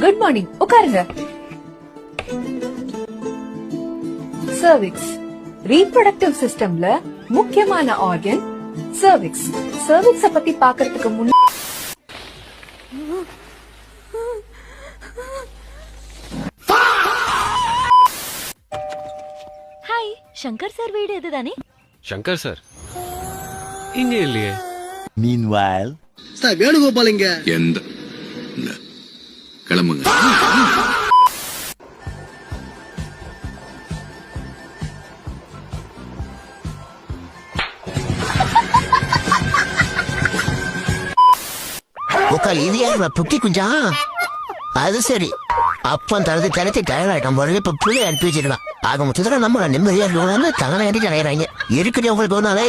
Good morning, உட்காருங்க. Cervix, reproductive சிஸ்டம்ல முக்கியமான ஆர்கன் சர்விக்ஸ். சர்விக்ஸ பத்தி பாக்குறதுக்கு முன்ன ஹாய், சங்கர் சார் வீடு இதுதானே? சங்கர் சார் இங்க இல்லையே. Meanwhile, சார் வேணுகோபால் இங்க எந்த இல்ல கிளம்புங்க. இது யாரு புட்டி குஞ்சா? அது சரி, அப்பன் தரது தரத்தை டயர்டாயிட்டான் போல. இப்ப பிள்ளை அனுப்பி வச்சிருக்கான். ஆக மொத்தத்துல நம்ம நிம்மதியா இருக்கணும்னு தகன ஏறிட்டு அடையிறாங்க. இருக்குது உங்களுக்கு ஒன்னாலே